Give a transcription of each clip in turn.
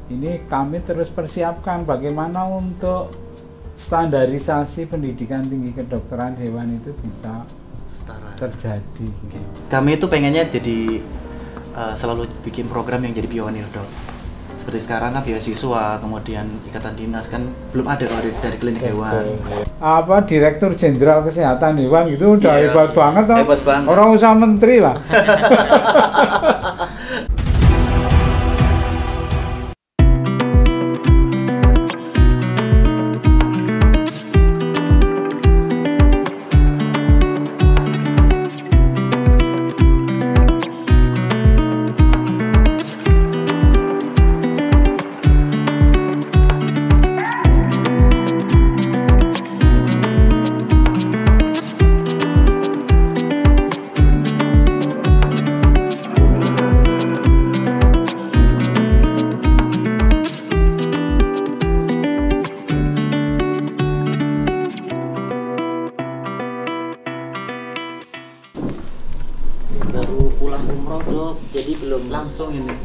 ini kami terus persiapkan bagaimana untuk standarisasi pendidikan tinggi kedokteran hewan itu bisa Setara. terjadi. Kami itu pengennya jadi selalu bikin program yang jadi pionir, Dok. Seperti sekarang kan beasiswa, kemudian ikatan dinas kan belum ada kalau dari klinik hewan. Apa Direktur Jenderal Kesehatan Hewan gitu udah Iya, hebat banget toh. hebat banget. Orang usaha menteri lah. Baru pulang umroh, Dok, jadi belum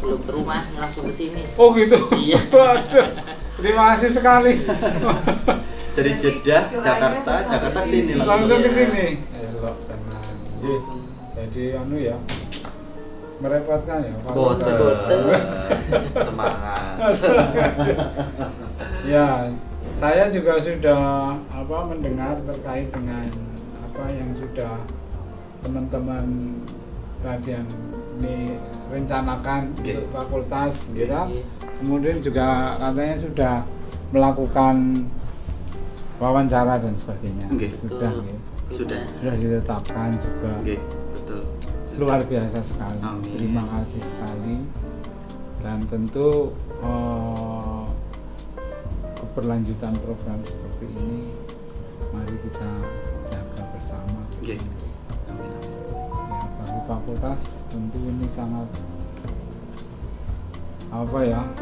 ke rumah, langsung ke sini. Oh gitu. Iya. Waduh. Terima kasih sekali. Dari Jeddah, Jakarta sini Langsung ke sini. Elok tenang. Yes. Jadi ya merepotkan ya. Boten. Semangat. Ya, saya juga sudah mendengar terkait dengan apa yang sudah teman-teman Radian ini rencanakan untuk fakultas, gitu. Kemudian juga katanya sudah melakukan wawancara dan sebagainya. Sudah ditetapkan juga. Betul. Luar biasa sekali. Amin. Terima kasih sekali. Dan tentu keberlanjutan program seperti ini mari kita jaga bersama. Amin. Ya, bagi fakultas tentu ini sangat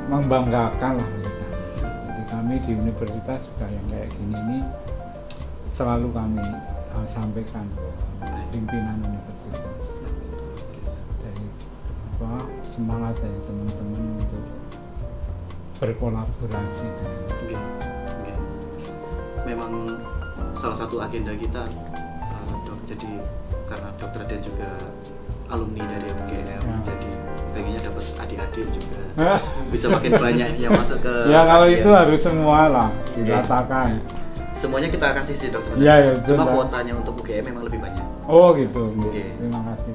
membanggakan lah kita. Jadi kami di universitas juga yang kayak gini ini selalu kami sampaikan ke pimpinan universitas dari semangat dari teman-teman untuk berkolaborasi dengan memang salah satu agenda kita, Dok. Jadi karena Dokter Radian juga alumni dari UGM, jadi pengennya dapat adik-adik juga bisa makin banyak yang masuk ke ya kalau Radian. itu harus semua lah diratakan. Semuanya kita kasih sih, Dok, sebenarnya. Ya, Cuma kuotanya untuk UGM memang lebih banyak. Oh gitu. Oke. Terima kasih.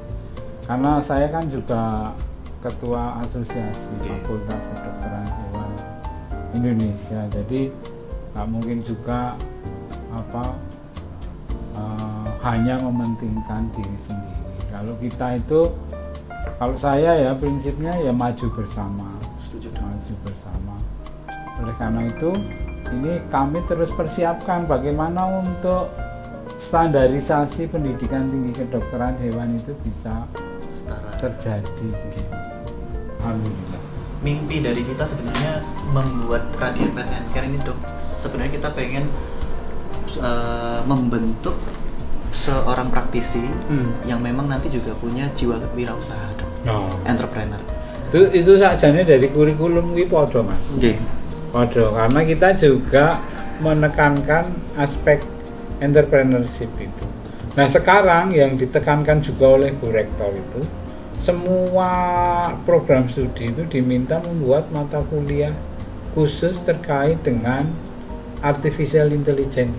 Karena saya kan juga ketua asosiasi Fakultas Kedokteran Hewan Indonesia. Jadi nggak mungkin juga hanya mementingkan diri sendiri. Kalau kita itu, kalau saya ya prinsipnya ya maju bersama. Setuju. Maju bersama. Oleh karena itu ini kami terus persiapkan bagaimana untuk standarisasi pendidikan tinggi kedokteran hewan itu bisa Setara. terjadi. Alhamdulillah. Mimpi dari kita sebenarnya membuat Radian Pet and Care ini, Dok. Sebenarnya kita pengen membentuk seorang praktisi yang memang nanti juga punya jiwa wirausaha, Dok. Entrepreneur. Itu sajane dari kurikulum kuwi padha, Mas. Nggih. Padha, karena kita juga menekankan aspek entrepreneurship itu. Nah, sekarang yang ditekankan juga oleh Bu Rektor itu semua program studi itu diminta membuat mata kuliah khusus terkait dengan artificial intelligence.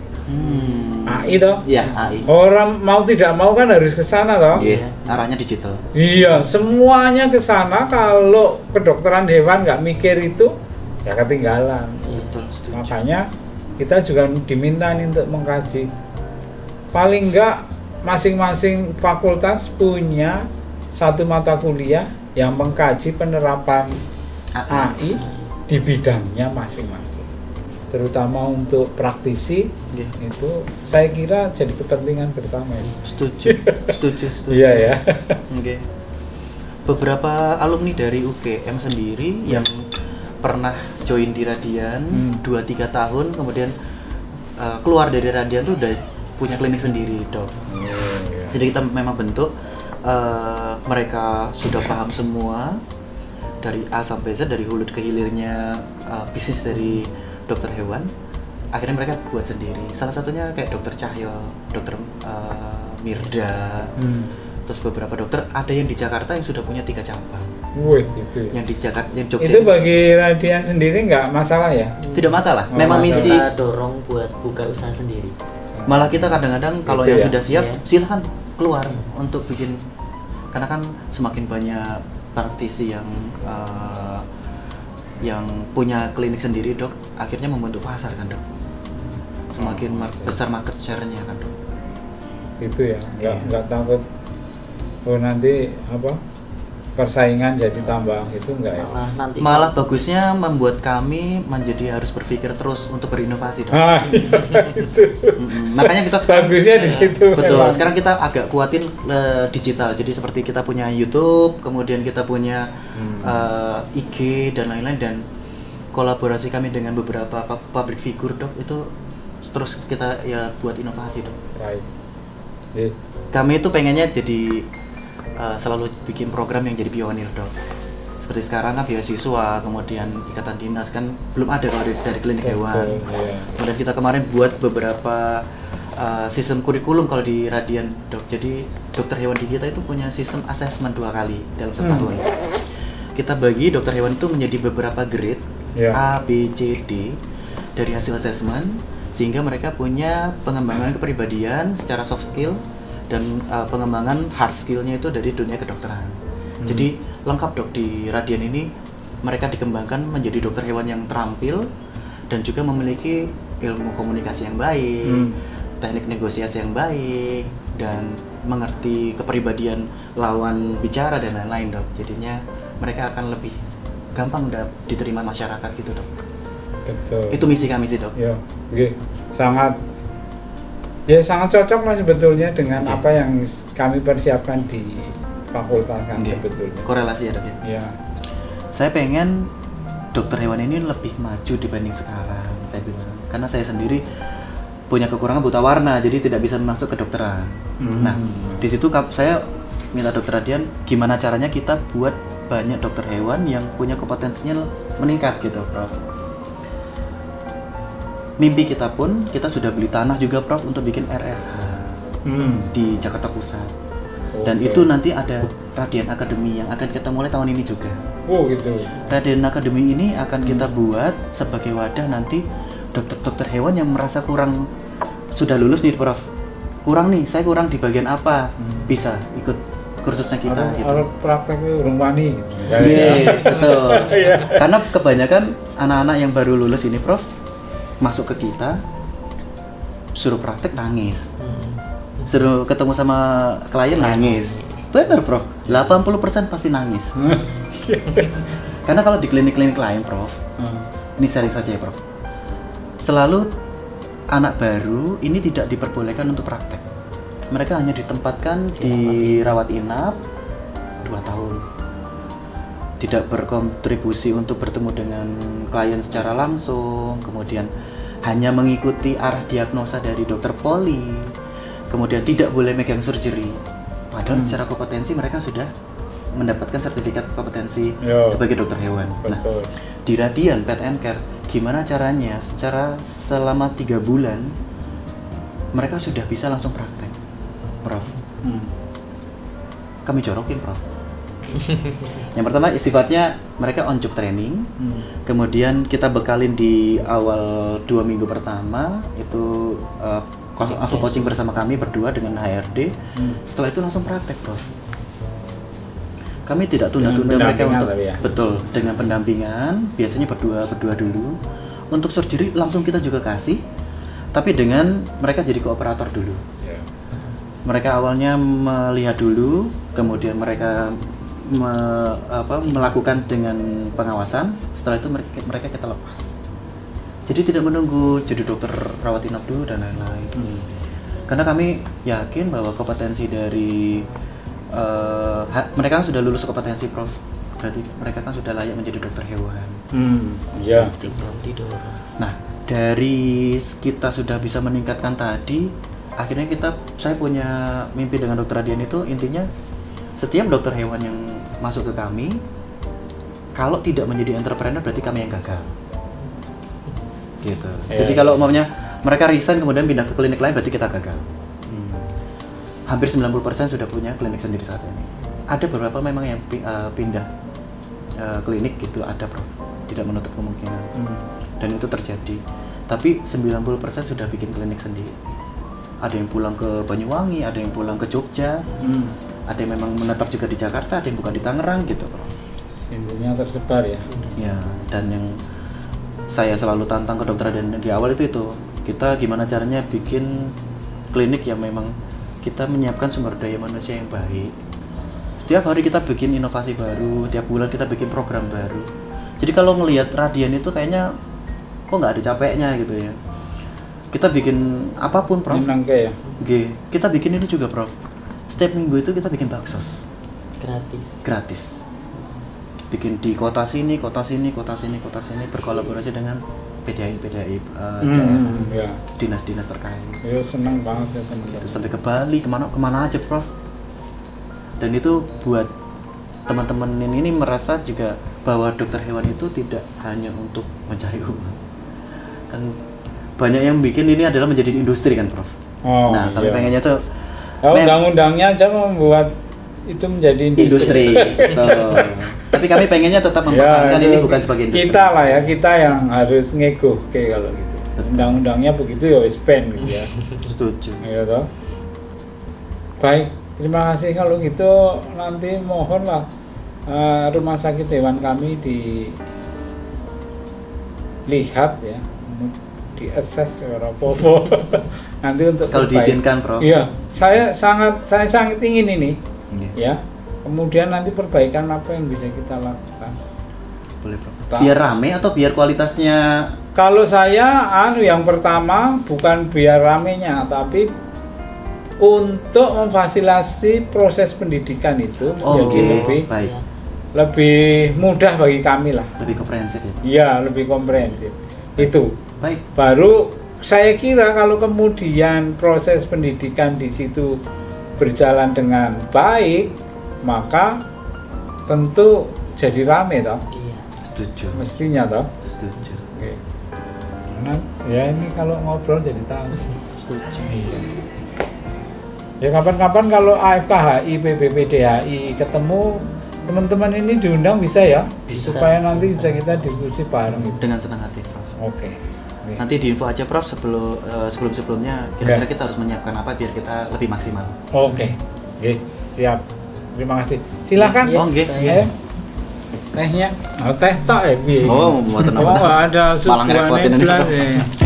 AI toh? Iya, AI. Orang mau tidak mau kan harus ke sana toh? Iya, arahnya digital. Iya, semuanya ke sana. Kalau kedokteran hewan nggak mikir itu, ya ketinggalan. Betul, setuju. Makanya kita juga diminta nih untuk mengkaji. Paling nggak masing-masing fakultas punya satu mata kuliah yang mengkaji penerapan AI di bidangnya masing-masing. Terutama untuk praktisi, itu saya kira jadi kepentingan bersama ya. Setuju. Iya ya. Oke. Beberapa alumni dari UGM sendiri yang pernah join di Radian 2-3 tahun, kemudian keluar dari Radian tuh udah punya klinik sendiri, Dok. Jadi kita memang bentuk mereka sudah paham semua dari A sampai Z, dari hulu ke hilirnya bisnis dari dokter hewan. Akhirnya mereka buat sendiri. Salah satunya kayak dokter Cahyo, dokter Mirda, terus beberapa dokter ada yang di Jakarta yang sudah punya 3 cabang. Wih, gitu. Yang di Jakarta, yang Jogja. Itu bagi Radian sendiri nggak masalah ya? Tidak masalah. Oh, Memang masalah. misi. Kita dorong buat buka usaha sendiri. Malah kita kadang-kadang kalau Gitu yang ya? sudah siap, Iya. silahkan keluar untuk bikin. Karena kan semakin banyak praktisi yang punya klinik sendiri, Dok, akhirnya membentuk pasar kan, Dok. Semakin besar market share-nya kan, Dok. Gitu ya, Iya. nggak takut nanti apa persaingan jadi tambah itu enggak ya? Nanti Malah bagusnya membuat kami menjadi harus berpikir terus untuk berinovasi, Dok. Itu Makanya kita sekarang bagusnya di situ. betul. memang. Sekarang kita agak kuatin digital. Jadi seperti kita punya YouTube, kemudian kita punya IG dan lain-lain, dan kolaborasi kami dengan beberapa public figure, Dok, itu terus kita ya buat inovasi, Dok. Right. Iya. Kami itu pengennya jadi selalu bikin program yang jadi pionir, Dok. Seperti sekarang kan beasiswa, kemudian ikatan dinas kan belum ada kalau dari klinik hewan. Iya. Kemudian kita kemarin buat beberapa sistem kurikulum kalau di Radian, Dok. Jadi dokter hewan di kita itu punya sistem assessment 2 kali dalam setahun. Kita bagi dokter hewan itu menjadi beberapa grade, Ya. A, B, C, D dari hasil assessment, sehingga mereka punya pengembangan kepribadian secara soft skill dan pengembangan hard skillnya itu dari dunia kedokteran. Jadi lengkap, Dok. Di Radian ini mereka dikembangkan menjadi dokter hewan yang terampil dan juga memiliki ilmu komunikasi yang baik, teknik negosiasi yang baik, dan mengerti kepribadian lawan bicara dan lain-lain, Dok. Jadinya mereka akan lebih gampang diterima masyarakat gitu, Dok. Betul. Itu misi kami sih, Dok. Ya, oke. Sangat cocok lah sebetulnya dengan Oke. apa yang kami persiapkan di fakultas kan Oke. sebetulnya. Korelasi ya, Dok, ya. Ya. Saya pengen dokter hewan ini lebih maju dibanding sekarang, saya bilang. Karena saya sendiri punya kekurangan buta warna, jadi tidak bisa masuk ke kedokteran. Nah, di situ saya minta Dokter Radian, gimana caranya kita buat banyak dokter hewan yang punya kompetensinya meningkat gitu, Prof. Mimpi kita pun, kita sudah beli tanah juga, Prof, untuk bikin RSH di Jakarta Pusat. Dan Oke. itu nanti ada Radian Academy yang akan kita mulai tahun ini juga. Oh gitu. Radian Academy ini akan kita buat sebagai wadah nanti dokter-dokter hewan yang merasa kurang, sudah lulus nih, Prof. Kurang nih, saya kurang di bagian apa, bisa ikut kursusnya kita gitu. Kalau prakteknya urung wani. Iya, betul. Iya. Karena kebanyakan anak-anak yang baru lulus ini, Prof, masuk ke kita, suruh praktek nangis, suruh ketemu sama klien nangis. Bener, Prof. 80% pasti nangis. Karena kalau di klinik-klinik lain, Prof, ini sharing saja ya, Prof, selalu anak baru ini tidak diperbolehkan untuk praktek. Mereka hanya ditempatkan di rawat inap 2 tahun. Tidak berkontribusi untuk bertemu dengan klien secara langsung, kemudian hanya mengikuti arah diagnosa dari dokter poli, kemudian tidak boleh megang surgery. Padahal secara kompetensi mereka sudah mendapatkan sertifikat kompetensi Yo. sebagai dokter hewan. Nah, Betul. di Radian Pet and Care, gimana caranya secara selama 3 bulan mereka sudah bisa langsung praktek, Prof. Kami jorokin, Prof. Yang pertama sifatnya mereka on job training, kemudian kita bekalin di awal 2 minggu pertama itu langsung coaching bersama kami berdua dengan HRD. Setelah itu langsung praktek, Prof. Kami tidak tunda-tunda Dengan mereka pendampingan untuk tapi ya? betul, dengan pendampingan, biasanya berdua dulu. Untuk surgery langsung kita juga kasih, tapi dengan mereka jadi kooperator dulu. Ya. Mereka awalnya melihat dulu, kemudian mereka melakukan dengan pengawasan. Setelah itu mereka kita lepas. Jadi tidak menunggu jadi dokter rawat inap dulu dan lain-lain. Karena kami yakin bahwa kompetensi dari mereka kan sudah lulus kompetensi, Prof. Berarti mereka kan sudah layak menjadi dokter hewan. Ya. tinggal didorong. Nah, dari kita sudah bisa meningkatkan tadi, akhirnya saya punya mimpi dengan Dokter Radian itu intinya setiap dokter hewan yang masuk ke kami kalau tidak menjadi entrepreneur berarti kami yang gagal. Gitu. Iya, Jadi kalau umpamanya mereka resign kemudian pindah ke klinik lain berarti kita gagal. Hampir 90% sudah punya klinik sendiri saat ini. Ada beberapa memang yang pindah klinik gitu, ada Prof. Tidak menutup kemungkinan. Dan itu terjadi. Tapi 90% sudah bikin klinik sendiri. Ada yang pulang ke Banyuwangi, ada yang pulang ke Jogja, ada yang memang menetap juga di Jakarta, ada yang bukan di Tangerang gitu, Prof. Intinya tersebar ya. Ya, dan yang saya selalu tantang ke dokter dan di awal itu kita gimana caranya bikin klinik yang memang kita menyiapkan sumber daya manusia yang baik. Setiap hari kita bikin inovasi baru, tiap bulan kita bikin program baru. Jadi kalau ngelihat Radian itu kayaknya kok nggak ada capeknya gitu ya. Kita bikin apapun, Prof. Menangke ya. Kita bikin ini juga, Prof. Setiap minggu itu kita bikin baksos. Gratis. Bikin di kota sini, berkolaborasi dengan PDI Ya. dinas-dinas terkait. Ya senang banget ya teman-teman. Itu sampai ke Bali, kemana aja, Prof. Dan itu buat teman-teman ini merasa juga bahwa dokter hewan itu tidak hanya untuk mencari uang. Kan banyak yang bikin ini adalah menjadi industri kan, Prof. Nah, kami pengennya tuh undang-undangnya aja membuat itu menjadi industri. Tapi kami pengennya tetap mempertahankan ini bukan sebagai industri. Kita lah ya, kita yang harus ngego kayak kalau gitu. Undang-undangnya begitu ya wis pen gitu ya. Setuju. Iya toh. Baik, terima kasih kalau gitu, nanti mohonlah rumah sakit hewan kami dilihat ya, diakses apa-apa. Nanti untuk kalau diizinkan, Prof. Iya, saya sangat ingin ini. Ya. Kemudian nanti perbaikan apa yang bisa kita lakukan. Boleh, Prof. Biar rame atau biar kualitasnya? Kalau saya yang pertama bukan biar ramenya, tapi untuk memfasilitasi proses pendidikan itu menjadi lebih mudah bagi kami lah. Lebih komprehensif ya? Iya, lebih komprehensif. Itu. Baik. Baru saya kira kalau kemudian proses pendidikan di situ berjalan dengan baik, maka tentu jadi rame toh. Iya. Setuju. Mestinya toh. Setuju. Oke. Nah, ya ini kalau ngobrol jadi tahu. Setuju. Iya. Ya kapan-kapan kalau AFKHI, PBPDHI ketemu teman-teman ini diundang bisa ya? Bisa. Supaya nanti bisa kita diskusi bareng gitu. Dengan senang hati, Prof. Oke. Nanti diinfo aja, Prof, sebelum-sebelumnya kira-kira kita harus menyiapkan apa biar kita lebih maksimal. Oke. Oke, siap. Terima kasih. Silakan. Oh, nggih. Ayo. Tehnya. Oh, teh tok ya, Bi. Oh, mau buatan apa? Oh, ada Malah ngerepotin ini, suguhannya Prof. jelas ya.